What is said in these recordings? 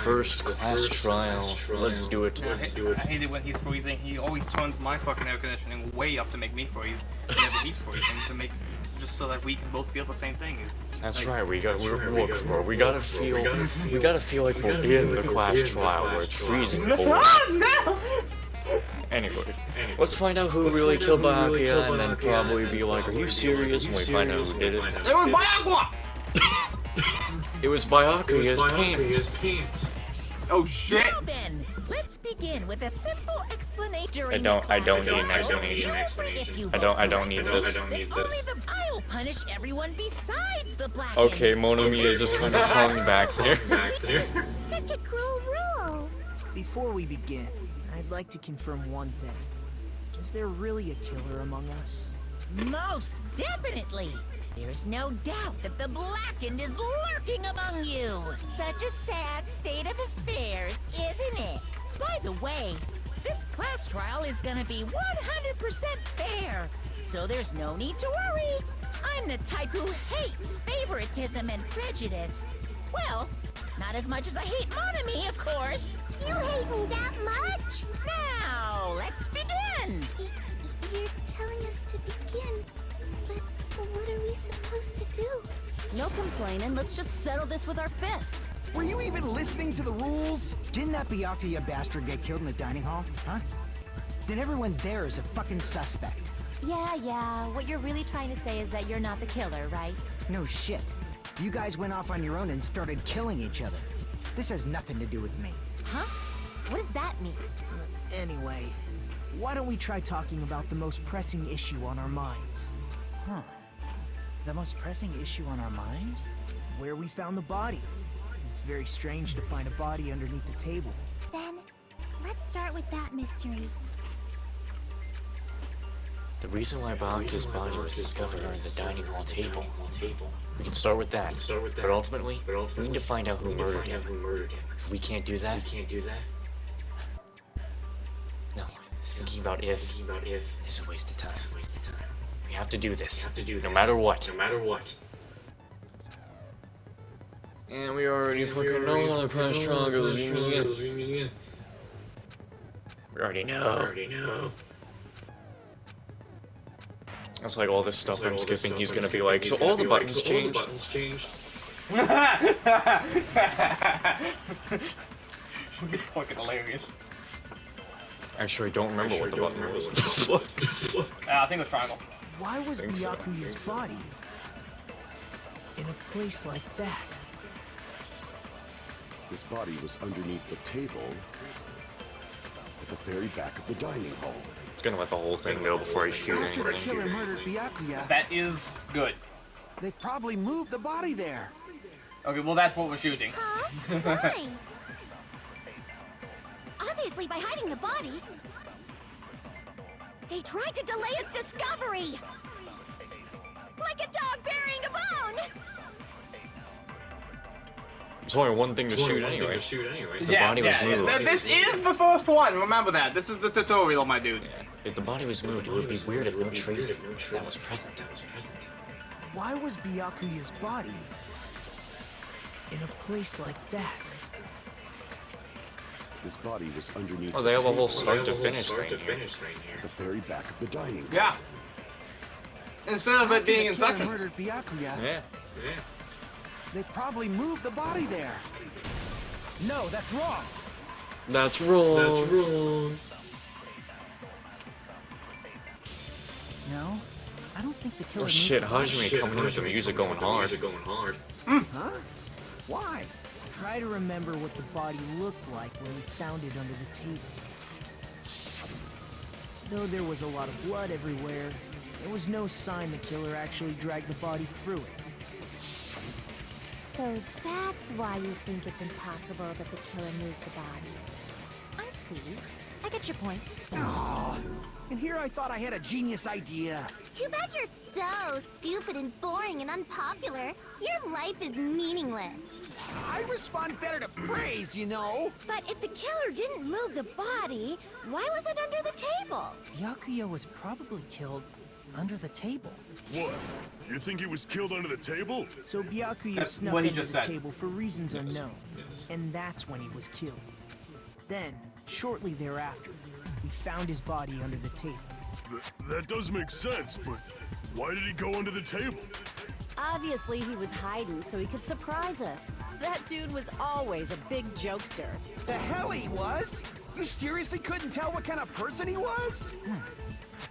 first class trial. Let's do it. I hate it when he's freezing. He always turns my fucking air conditioning way up to make me freeze whenever he's freezing, just so that we can both feel the same thing. That's right. We gotta feel like we're in the class trial where it's freezing cold. No! Anyway, let's find out who really killed Byakuya, and then probably be like, "Are you serious?" When we find out who did it. It was Byakuya! It was Byakuya's pants. Oh shit! Now then, let's begin with a simple explanatory. I don't need an explanation. I don't need this. I'll punish everyone besides the black. Okay, Monomiya just kind of hung back there. Such a cruel rule. Before we begin, I'd like to confirm one thing. Is there really a killer among us? Most definitely. There's no doubt that the Blackened is lurking among you. Such a sad state of affairs, isn't it? By the way, this class trial is gonna be 100% fair, so there's no need to worry. I'm the type who hates favoritism and prejudice. Well, not as much as I hate Monami, of course. You hate me that much? Now, let's begin. You're telling us to begin, but what are we supposed to do? No complaining, let's just settle this with our fists. Were you even listening to the rules? Didn't that byakuya bastard get killed in the dining hall? Huh? Then everyone there is a fucking suspect. Yeah, what you're really trying to say is that you're not the killer, right? No shit. You guys went off on your own and started killing each other. This has nothing to do with me. Huh? What does that mean? Anyway, why don't we try talking about the most pressing issue on our minds? Huh. The most pressing issue on our minds? Where we found the body. It's very strange to find a body underneath the table. Then, let's start with that mystery. The reason why Byakuya's body was discovered under the dining hall table. We can start with that. But ultimately, we need to find out who murdered him. If we can't do that, no, thinking about if is a waste of time. We have to do this, no matter what. And we already fucking know how the class trial goes. We already know. That's like all this stuff I'm skipping. He's gonna be like, so all the buttons changed. Would be fucking hilarious. Actually, I don't remember what the button was. I think it was triangle. Why was Byakuya's body in a place like that? His body was underneath the table at the very back of the dining hall. It's gonna let the whole thing go before I shoot After the anything. killer murdered Byakuya, That is good. they probably moved the body there. Okay, well that's what we're shooting. Huh? Why? Obviously by hiding the body. They tried to delay its discovery. Like a dog burying a bone. There's only one thing to shoot anyway. The body was moved. This is the first one. Remember that. This is the tutorial, my dude. Yeah. If the body was moved, it would be weird if no trace that was present. Why was Byakuya's body in a place like that? His body was underneath Oh, they have a whole the start to finish thing here. at the very back of the dining hall. Yeah. Instead of it being in After the killer sections. murdered Byakuya, Yeah. they probably moved the body there. No, that's wrong. That's wrong. No, I don't think the killer. Oh shit, moved the body. Hajime coming in with the music going hard. Huh? Why? Try to remember what the body looked like when we found it under the table. Though there was a lot of blood everywhere, there was no sign the killer actually dragged the body through it. So that's why you think it's impossible that the killer moved the body. I see. I get your point. Aw, and here I thought I had a genius idea. Too bad you're so stupid and boring and unpopular. Your life is meaningless. I respond better to praise, you know. But if the killer didn't move the body, why was it under the table? Byakuya was probably killed under the table. What? You think he was killed under the table? So Byakuya That's snuck what he under just the said. table for reasons unknown, and that's when he was killed. Then, shortly thereafter, we found his body under the table. That does make sense, but why did he go under the table? Obviously, he was hiding so he could surprise us. That dude was always a big jokester. The hell he was? You seriously couldn't tell what kind of person he was?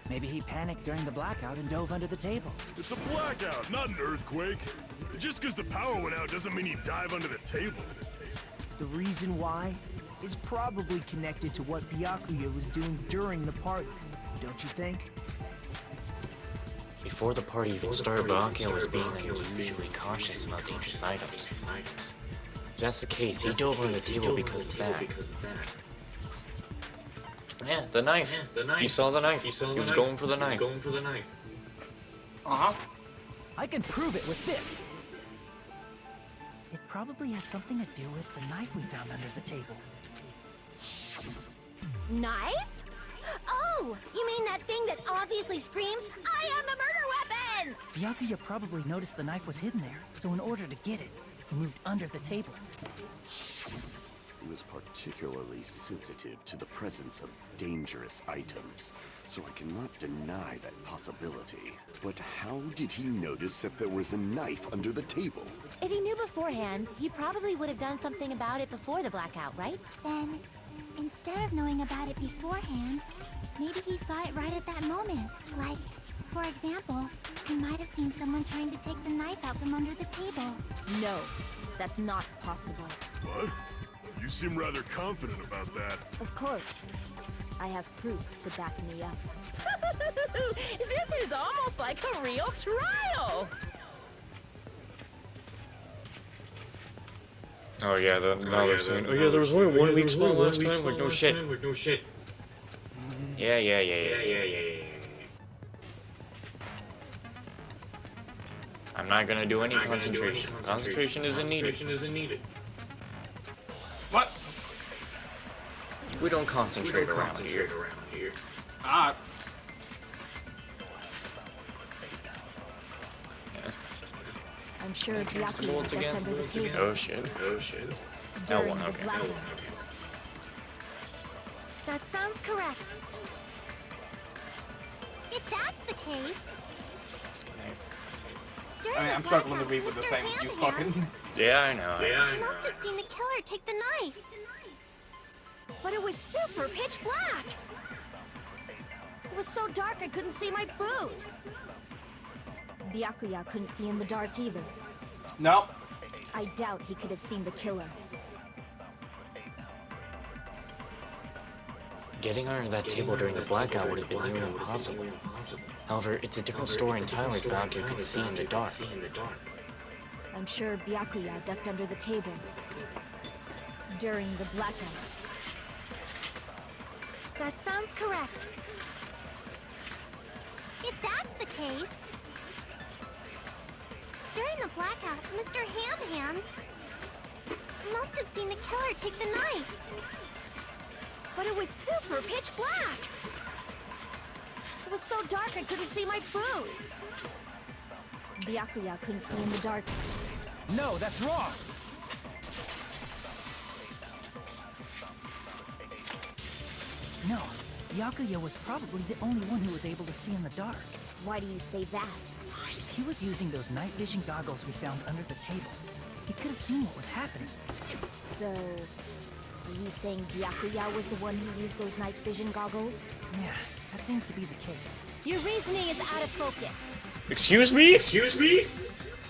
Maybe he panicked during the blackout and dove under the table. It's a blackout, not an earthquake. Just because the power went out doesn't mean he dive under the table. The reason why is probably connected to what Byakuya was doing during the party, don't you think? Before the party even started, Byakuya was being unusually cautious about dangerous items. If that's the case, he dove under the table because of that. Yeah, the knife. You saw the knife. He was going for the knife. Uh-huh. I can prove it with this. It probably has something to do with the knife we found under the table. Knife? Oh, you mean that thing that obviously screams, I am the murder weapon! Byakuya probably noticed the knife was hidden there, so in order to get it, he moved under the table. He was particularly sensitive to the presence of dangerous items, so I cannot deny that possibility. But how did he notice that there was a knife under the table? If he knew beforehand, he probably would have done something about it before the blackout, right? Then, instead of knowing about it beforehand, maybe he saw it right at that moment. Like, for example, he might have seen someone trying to take the knife out from under the table. No, that's not possible. What? You seem rather confident about that. Of course. I have proof to back me up. This is almost like a real trial! Oh yeah, now they're saying, oh yeah, there was only 1 week spawn last time, like no shit. Yeah. I'm not gonna do any concentration. Concentration isn't needed. What? We don't concentrate around here. Ah. I'm sure Once Byakuya ducked again? under the table. Oh shit. during L1, the okay. blackout. That sounds correct. If that's the case, I mean, I'm struggling to read what they're saying. You fucking. Yeah, I know. he must have seen the killer take the knife. But it was super pitch black! It was so dark I couldn't see my food. Byakuya couldn't see in the dark either. No. I doubt he could have seen the killer. Getting under that table during the blackout would have been nearly impossible. However, it's a different story entirely if Byakuya could see in the dark. I'm sure Byakuya ducked under the table during the blackout. That sounds correct. If that's the case, during the blackout, Mr. Ham Hands must have seen the killer take the knife. But it was super pitch black! It was so dark I couldn't see my food. Byakuya couldn't see in the dark. No, that's wrong! No, Byakuya was probably the only one who was able to see in the dark. Why do you say that? He was using those night vision goggles we found under the table. He could have seen what was happening. So, are you saying Byakuya was the one who used those night vision goggles? Yeah, that seems to be the case. Your reasoning is out of focus. Excuse me?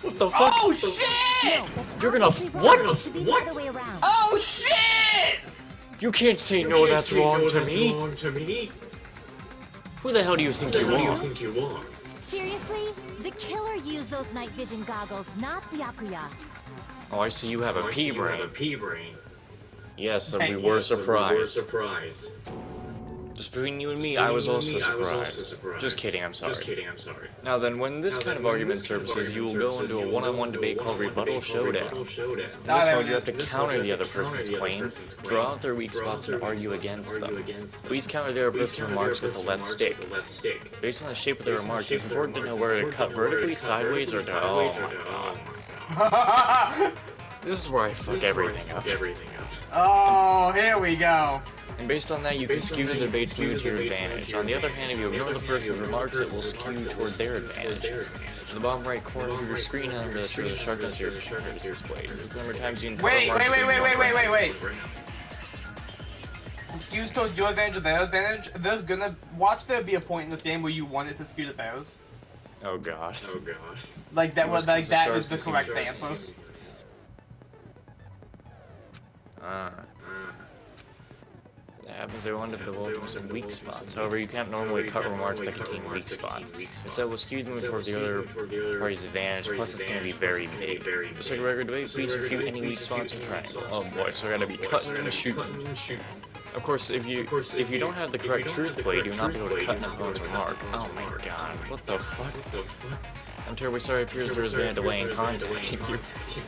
What the fuck? Oh shit! No, that's You're gonna- obviously wrong. what? It should be the other way around. Oh shit! You can't say no, that's wrong to me. Who the hell do you think you are? Seriously? The killer used those night vision goggles, not Byakuya. Oh, I see you have a pea brain. Yes, and we were surprised. Just between you and me, I was also surprised. Just kidding, I'm sorry. Now then, when this kind of argument surfaces, you will go into a one-on-one debate called Rebuttal Showdown. In this mode, you have to counter the other person's claim, draw out their weak spots, and argue against them. Please counter their opposing remarks with the left stick. Based on the shape of the remarks, it's important to know whether to cut vertically, sideways, or to... Oh my god. This is where I fuck everything up. Oh, here we go. And based on that, you can skew the debate to your advantage. On the other hand, if you ignore the person's remarks, it will skew toward their advantage. In the bottom right corner of your screen, under the sharpness of your is displayed. This is the number of times you can Wait. The skews towards your advantage or their advantage. There's gonna there be a point in this game where you want it to skew to theirs. Oh god. Like that was that is the correct answer. That happens every one develops some weak spots. However, you can't normally cut remarks that contain weak spots. Instead, we'll skew them towards the other party's advantage, plus it's going to be very big. Just like a regular debate, please refute any weak spots in triangle. Oh boy, so I gotta be cutting and shooting. Of course, if you don't have the correct truth blade, you'll not be able to cut an opponent's remark. Oh my god, what the fuck? I'm terribly sorry, it appears there has been a delay in contacting you.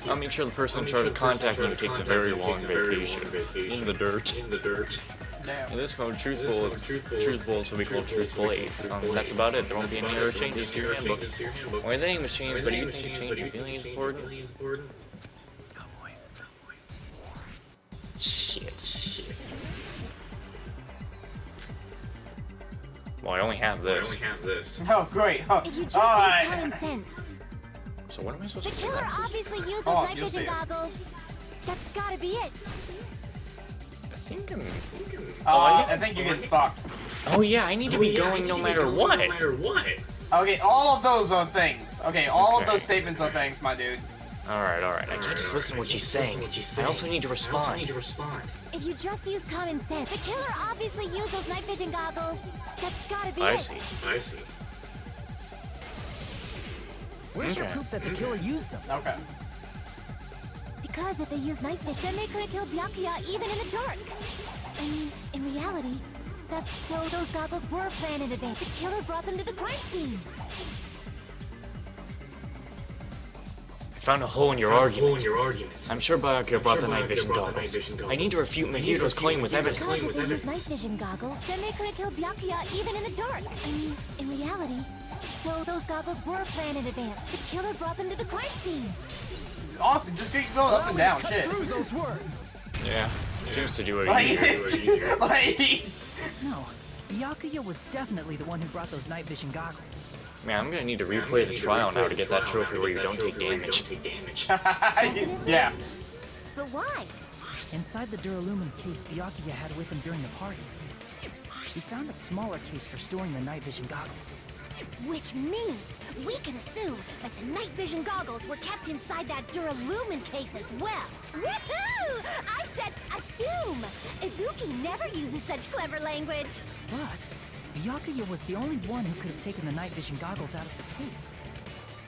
I'll make sure the person in charge of contacting you takes a very long vacation. In the dirt. In this mode, truth bullets will be called truth blades. That's about it. There won't be any other changes to your handbook. Only the name has changed, but do you think a change your feeling is important? Oh boy. Shit. Well, I only have this. Oh, great. Oh, If you just use alright. common sense. So what am I supposed The to do killer next? obviously used Oh, those night you'll vision see it. goggles. That's gotta be it. I think I'm... I think you're getting fucked. Oh yeah, I need to be going no matter what. Okay, all of those are things. Okay, all of Okay. those statements are things, my dude. Alright. I can't just listen to what she's saying. I also need to respond. If you just use common sense, the killer obviously used those night vision goggles. That's gotta be I it. see. Where's your Okay. proof that the killer used them? Okay. Because if they used night vision, then they could have killed Byakuya even in the dark. I mean, in reality, that's so those goggles were planned in advance. The killer brought them to the crime scene. I found a hole in your argument. I'm sure Byakuya brought the night vision goggles. I need to refute Mahiro's claim with Because evidence. if they used night vision goggles, then they could have killed Byakuya even in the dark. I mean, in reality, so those goggles were planned in advance. The killer brought them to the crime scene. Austin, just keep going up and down. Shit. Through those words. Yeah, seems to do it Like, easier. like, No, Byakuya was definitely the one who brought those night vision goggles. Man, I'm gonna need to replay the trial now to get that trophy where you don't take damage. yeah. But why? Inside the Duralumin case Byakuya had with him during the party, we found a smaller case for storing the night vision goggles. Which means we can assume that the night vision goggles were kept inside that Duralumin case as well. Woohoo! I said assume! Ibuki never uses such clever language. Plus, Byakuya was the only one who could have taken the night vision goggles out of the case,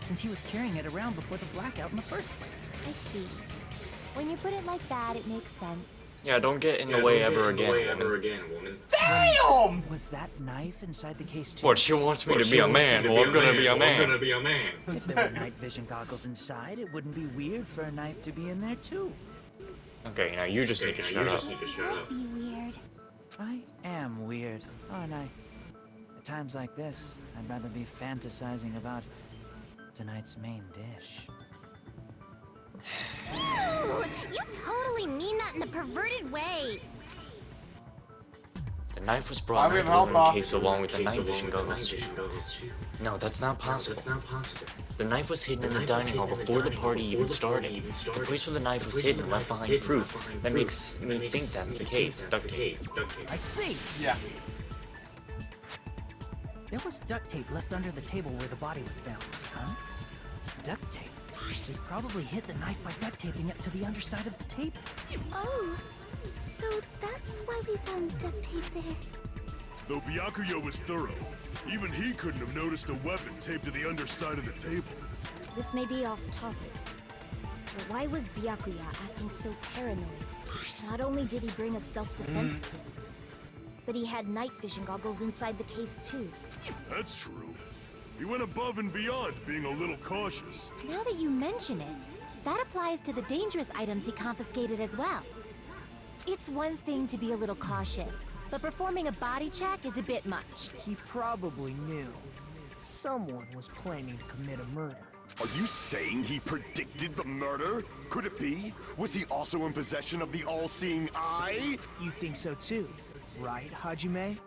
since he was carrying it around before the blackout in the first place. I see. When you put it like that, it makes sense. Yeah, don't get in the way ever again, woman. Damn! Was that knife inside the case too? What, she wants me to be a man? Well, I'm gonna be a man. If there were night vision goggles inside, it wouldn't be weird for a knife to be in there too. Okay, now you just need to shut up. That'd be weird. I am weird, aren't I? At times like this, I'd rather be fantasizing about tonight's main dish. Ooh, you totally mean that in a perverted way. The knife was brought in the aluminum case along with the night vision goggles. No, that's not possible. The knife was hidden in the dining hall before the party even started. The place where the knife was hidden left behind proof. That makes me think that's the case. Duct tape. I see! Yeah. There was duct tape left under the table where the body was found, huh? Duct tape? They probably hid the knife by duct taping it to the underside of the table. Oh, so that's why we found duct tape there. Though Byakuya was thorough, even he couldn't have noticed a weapon taped to the underside of the table. This may be off topic, but why was Byakuya acting so paranoid? Not only did he bring a self-defense kit, But he had night vision goggles inside the case too. That's true. He went above and beyond, being a little cautious. Now that you mention it, that applies to the dangerous items he confiscated as well. It's one thing to be a little cautious, but performing a body check is a bit much. He probably knew. Someone was planning to commit a murder. Are you saying he predicted the murder? Could it be? Was he also in possession of the all-seeing eye? You think so too, right, Hajime?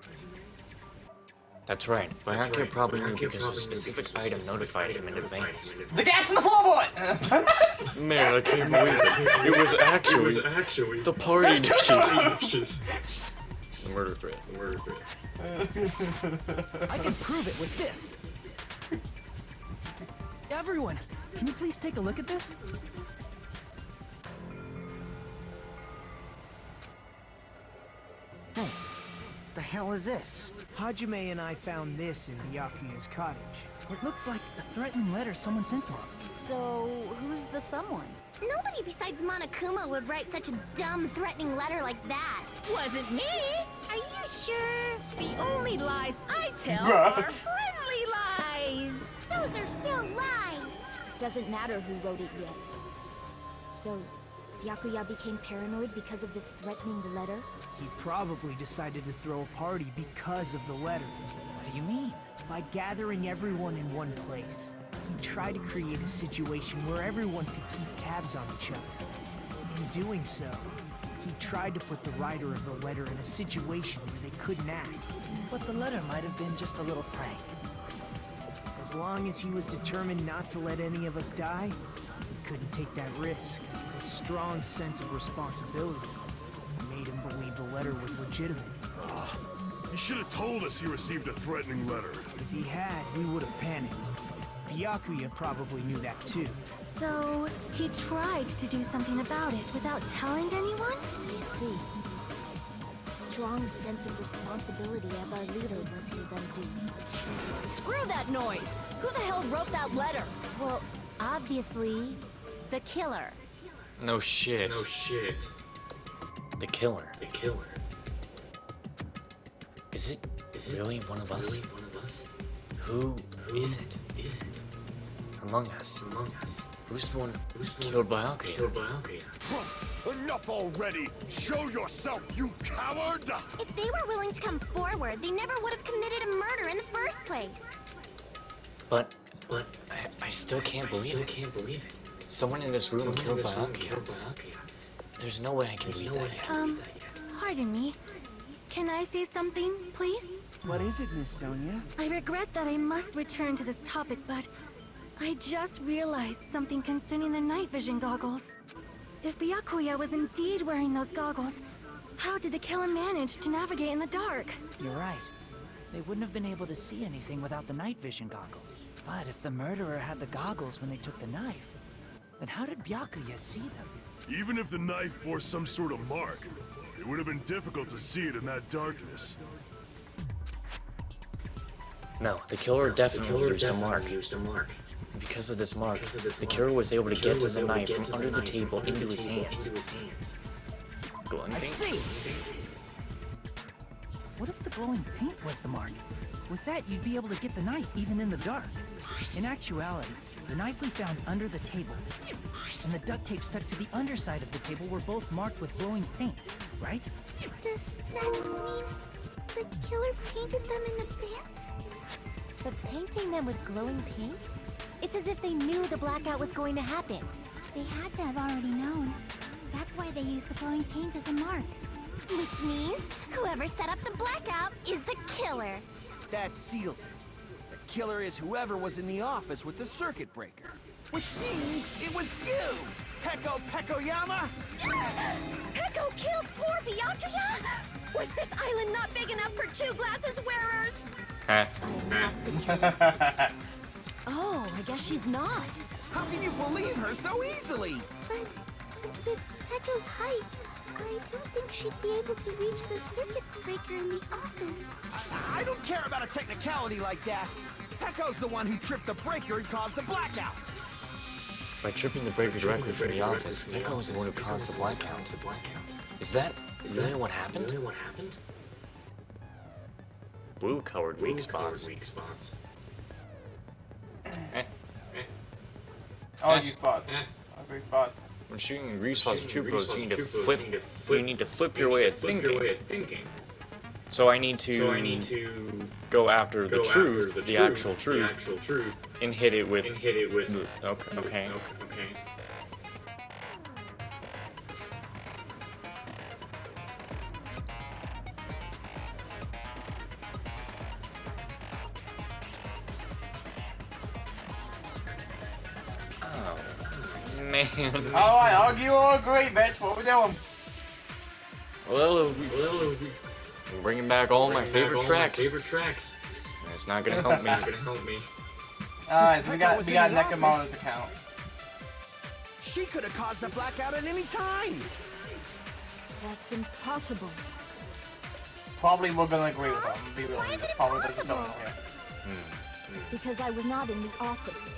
That's right. Byakuya probably knew because a specific item notified him in advance. The gas in the floorboard! Man, I can't believe it. It was actually the party dishes. Murder threat. I can prove it with this. Everyone, can you please take a look at this? Hey, the hell is this? Hajime and I found this in Byakuya's cottage. It looks like a threatening letter someone sent for him. So, who's the someone? Nobody besides Monokuma would write such a dumb, threatening letter like that. Wasn't me! Are you sure? The only lies I tell are friendly lies! Those are still lies! Doesn't matter who wrote it yet. So, Byakuya became paranoid because of this threatening letter? He probably decided to throw a party because of the letter. What do you mean? By gathering everyone in one place. He tried to create a situation where everyone could keep tabs on each other. In doing so, he tried to put the writer of the letter in a situation where they couldn't act. But the letter might have been just a little prank. As long as he was determined not to let any of us die, he couldn't take that risk. His strong sense of responsibility made him believe the letter was legitimate. He should have told us he received a threatening letter. If he had, we would have panicked. Byakuya probably knew that too. So, he tried to do something about it without telling anyone? I see. Strong sense of responsibility as our leader was his undoing. Screw that noise! Who the hell wrote that letter? Well, obviously, the killer. No shit. The killer. Is it really one of us? Who is it? Among us. Who's the one who killed Byakuya? Enough already! Show yourself, you coward! If they were willing to come forward, they never would have committed a murder in the first place. But I still can't believe it. Someone in this room killed Byakuya. There's no way I can believe that yet. Pardon me. Can I say something, please? What is it, Miss Sonia? I regret that I must return to this topic, but I just realized something concerning the night vision goggles. If Byakuya was indeed wearing those goggles, how did the killer manage to navigate in the dark? You're right. They wouldn't have been able to see anything without the night vision goggles. But if the murderer had the goggles when they took the knife, then how did Byakuya see them? Even if the knife bore some sort of mark, it would have been difficult to see it in that darkness. No, the killer definitely used a mark. Because of this mark, the killer was able to get to the knife from under the table into his hands. Glowing I paint? see! What if the glowing paint was the mark? With that, you'd be able to get the knife even in the dark. In actuality, the knife we found under the table and the duct tape stuck to the underside of the table were both marked with glowing paint, right? Does that mean the killer painted them in advance? But painting them with glowing paint? It's as if they knew the blackout was going to happen. They had to have already known. That's why they used the glowing paint as a mark. Which means whoever set up the blackout is the killer. That seals it. The killer is whoever was in the office with the circuit breaker. Which means it was you, Peko Pekoyama! Peko killed poor Byakuya? Was this island not big enough for 2 glasses wearers? Huh. Oh, I guess she's not. How can you believe her so easily? But with Peko's height, I don't think she'd be able to reach the circuit breaker in the office. I don't care about a technicality like that. Peko's the one who tripped the breaker and caused the blackout. By tripping the breaker directly from the office, Peko was the one who caused the blackout. Is that really what happened? blue-colored weak spots. All you spots. All three spots. When shooting weak spots with two blows, you need to flip your way of thinking. So I need to go after the truth, the actual truth, and hit it with. Okay. Oh man. Alright, argue or agree, bitch. What we doing? Well, I'm bringing back all my favorite tracks. It's not gonna help me. Alright, so we got Nekomaru's account. She could have caused the blackout at any time. That's impossible. Probably we're gonna agree with him. Be real, probably doesn't know here. Because I was not in the office.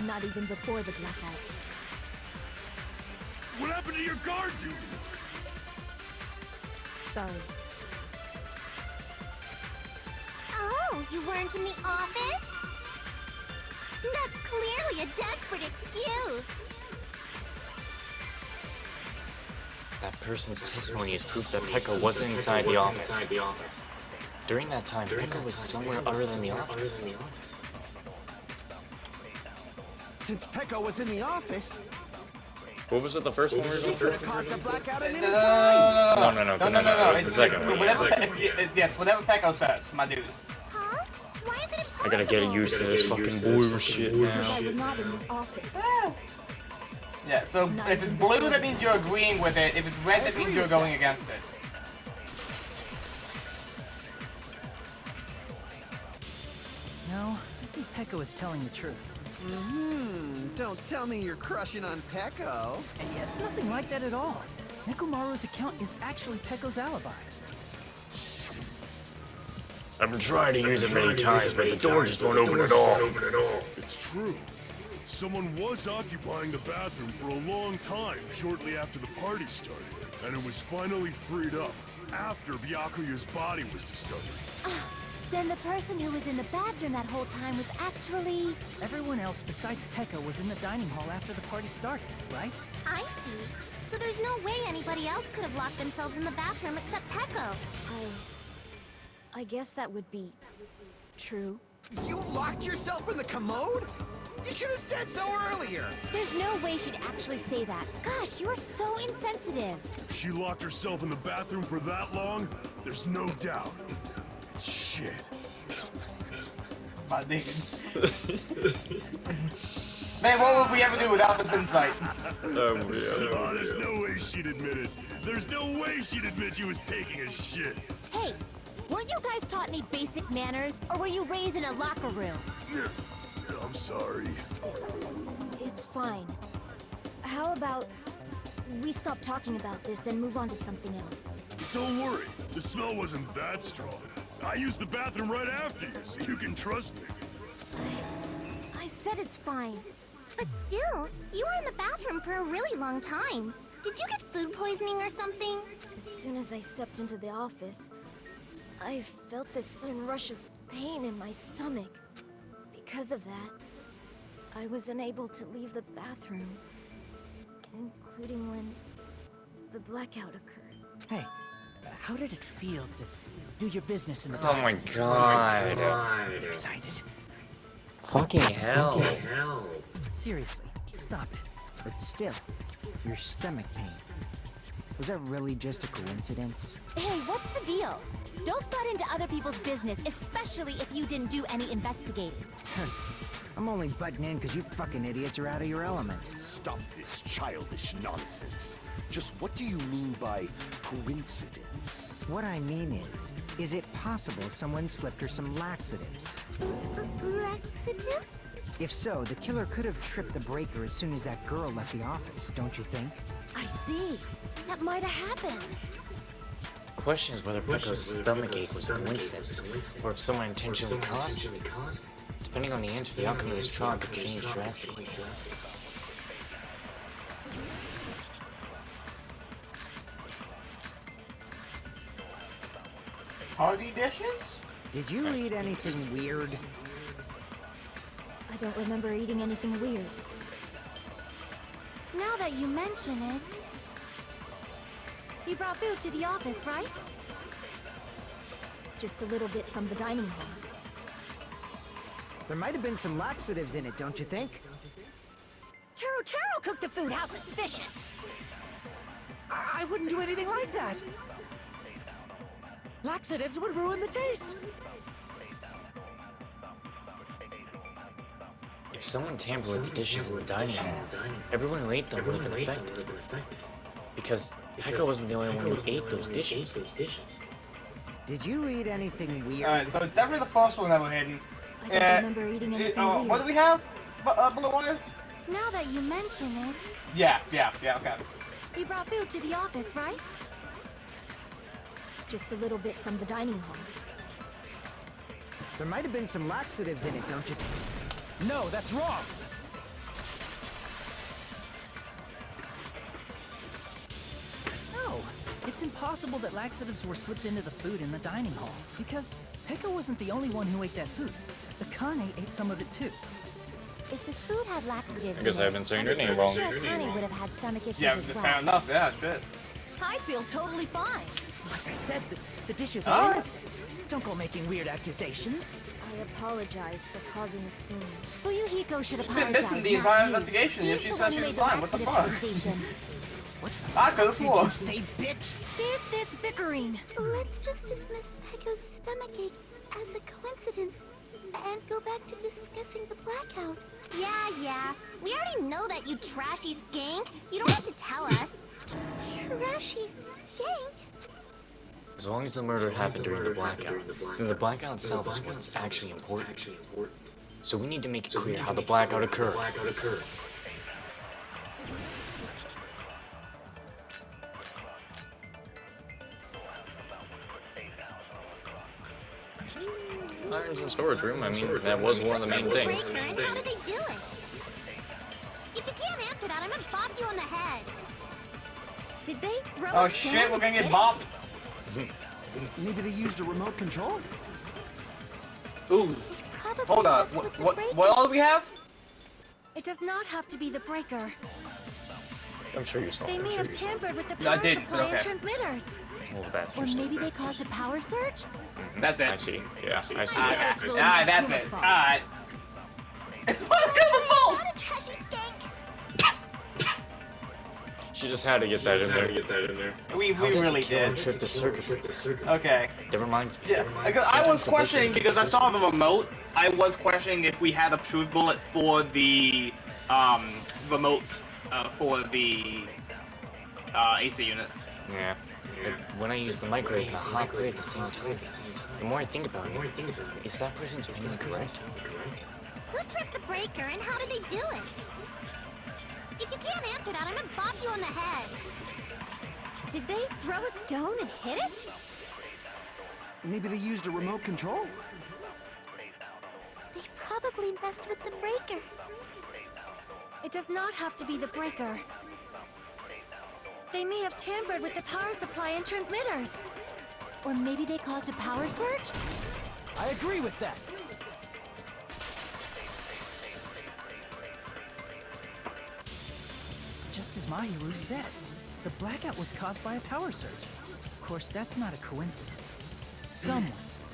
Not even before the blackout. What happened to your guard duty? Sorry. Oh, you weren't in the office? That's clearly a desperate excuse. That person's testimony is proof that Pekka wasn't inside the office. During that time, Pekka was somewhere other than the office. Since Pekka was in the office, What was it, the first one? she could have caused the blackout at any time. No. The second one. It's whatever Pekko says, my dude. Huh? Why is it impossible? I gotta get used to this fucking bullshit Because I now. was not in the office. Yeah, so if it's blue, that means you're agreeing with it. If it's red, that means you're going against it. No, I think Pekka was telling the truth. Don't tell me you're crushing on Pekko. And it's nothing like that at all. Nekomaru's account is actually Pekko's alibi. I've been trying to use it many times, but the door just won't open at all. It's true. Someone was occupying the bathroom for a long time shortly after the party started, and it was finally freed up after Byakuya's body was discovered. Then the person who was in the bathroom that whole time was actually... Everyone else besides Pekka was in the dining hall after the party started, right? I see. So there's no way anybody else could have locked themselves in the bathroom except Pekko. I guess that would be... true. You locked yourself in the commode? You should have said so earlier. There's no way she'd actually say that. Gosh, you are so insensitive. If she locked herself in the bathroom for that long, there's no doubt. It's shit. My dude. Man, what would we ever do without this insight? Oh, there's no way she'd admit it. There's no way she'd admit she was taking a shit. Hey, weren't you guys taught any basic manners? Or were you raised in a locker room? I'm sorry. It's fine. How about we stop talking about this and move on to something else? Don't worry, the smell wasn't that strong. I used the bathroom right after you, so you can trust me. I said it's fine. But still, you were in the bathroom for a really long time. Did you get food poisoning or something? As soon as I stepped into the office, I felt this sudden rush of pain in my stomach. Because of that, I was unable to leave the bathroom, including when the blackout occurred. Hey, how did it feel to do your business in the Oh dark? my god. Excited? Fucking hell. Seriously, stop it. But still, your stomach pain. Was that really just a coincidence? Hey, what's the deal? Don't butt into other people's business, especially if you didn't do any investigating. I'm only butting in because you fucking idiots are out of your element. Stop this childish nonsense. Just what do you mean by coincidence? What I mean is it possible someone slipped her some laxatives? Laxatives? If so, the killer could have tripped the breaker as soon as that girl left the office, don't you think? I see. That might have happened. The question is whether Pekko's stomachache was a coincidence, or if someone intentionally caused it. Depending on the answer, the outcome of this trial could change drastically. Party dishes? Did you eat anything weird? I don't remember eating anything weird. Now that you mention it... You brought food to the office, right? Just a little bit from the dining hall. There might have been some laxatives in it, don't you think? Taro cooked the food. How suspicious! I wouldn't do anything like that. Laxatives would ruin the taste. If someone tampered with the dishes in the dining hall, everyone who ate them would have been affected. Because Pekka wasn't the only one who ate those dishes. Did you eat anything weird? Alright, so it's definitely the first one that we're hitting. I don't remember eating anything weird. What do we have? Blue eyes? Now that you mention it... Yeah, okay. You brought food to the office, right? Just a little bit from the dining hall. There might have been some laxatives in it, don't you think? No, that's wrong. No, it's impossible that laxatives were slipped into the food in the dining hall, because Pekka wasn't the only one who ate that food. The Kane ate some of it too. If the food had laxatives I guess I've been saying your name wrong. I'm sure Kane would have had stomach issues Yeah, as well. fair enough, yeah, shit. I feel totally fine. Like I said, the dishes are innocent. Don't go making weird accusations. I apologize for causing a scene. Fuyuhiko should She's apologize. been missing the not entire you. investigation, yet He's she the said one she who was made the fine. What the laxative fuck? accusation. I could've Did swore. you say bitch? Cease this bickering. Let's just dismiss Pekko's stomachache as a coincidence and go back to discussing the blackout. Yeah. We already know that, you trashy skank. You don't have to tell us. Trashy skank? As long as the murder happened during the blackout, then the blackout itself is what's actually important. So we need to make it clear how the blackout occurred. Irons in storage room, I mean, that was one of the main things. Breaker, and how did they do it? If you can't answer that, I'm gonna bop you on the head. Did they throw Oh a shit, stone we're gonna and get hit bopped. Maybe they used a remote control? Ooh, Probably hold on. messed with the What breaker. all do we have? It does not have to be the breaker. I'm sure you saw They it. may have tampered with the No, I power didn't, supply but and okay. transmitters. Well, that's Or just maybe they caused a power surge? That's it. I see. Yeah, I see. it's really Alright, that's Kuma's it. fault. Alright. It's Kuma's fault! Not a trashy skank! She just had to get that in there. We How did really the killer did. trip the circuit breaker? Okay. That reminds me. Yeah, because I was questioning, because I saw the remote, I was questioning if we had a truth bullet for the, remote, for the, AC unit. Yeah. But when I use the microwave and a hot plate at the same time, the more I think about it, is that person's opinion correct? Who tripped the breaker, and how did they do it? If you can't answer that, I'm gonna bop you on the head. Did they throw a stone and hit it? Maybe they used a remote control? They probably messed with the breaker. It does not have to be the breaker. They may have tampered with the power supply and transmitters. Or maybe they caused a power surge? I agree with that. It's just as Mahiru said. The blackout was caused by a power surge. Of course, that's not a coincidence. Someone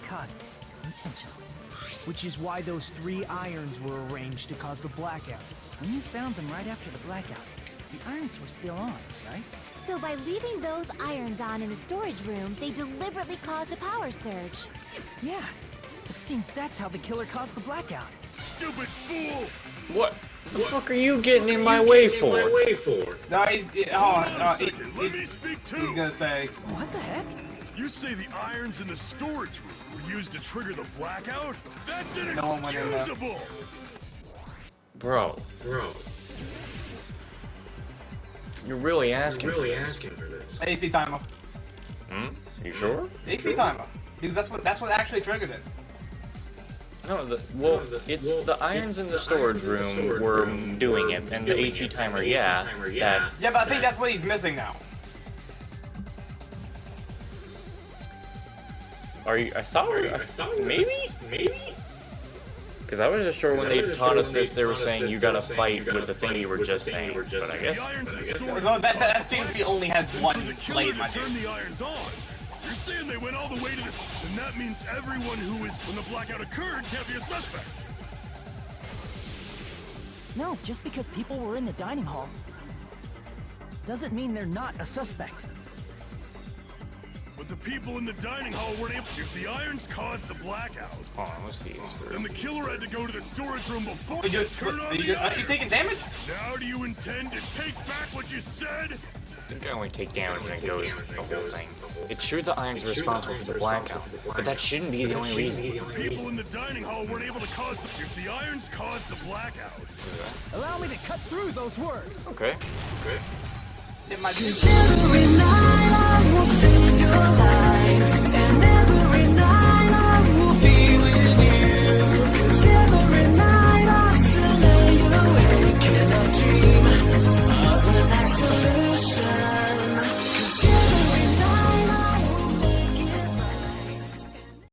caused it intentionally. Which is why those 3 irons were arranged to cause the blackout. When you found them right after the blackout, the irons were still on, right? So by leaving those irons on in the storage room, they deliberately caused a power surge. Yeah. It seems that's how the killer caused the blackout. Stupid fool! What the fuck are you getting in my way for? No, he's, Let me speak he's too! gonna say, What the heck? You say the irons in the storage room were used to trigger the blackout? That's No one went in there. inexcusable! Bro. You're really asking for this. AC timer. Hmm? You sure? AC timer. Because that's what actually triggered it. No, it's the irons in the storage room were doing it, and the AC timer, yeah. That, Yeah, but I think that's what he's missing now. Are you? I thought maybe. Because I was just sure when they taught us this, they were saying you gotta fight with the thing you were just saying. But I guess. No, that thing we only had one blade, my dude. Turn the irons on. You're saying they went all the way to this, and that means everyone who was when the blackout occurred can't be a suspect. No, just because people were in the dining hall doesn't mean they're not a suspect. But the people in the dining hall weren't able. If the irons caused the blackout, Hold on, let's see. and the killer had to go to the storage room before Are you taking damage? Now do you intend to take back what you said? I think I only take damage when it goes the whole thing. It's true the irons are responsible for the blackout, but that shouldn't be the only reason. People in the dining hall weren't able to cause the. If the irons caused the blackout. Allow me to cut through those words. Okay. It might be. Every night I will save your life, and every night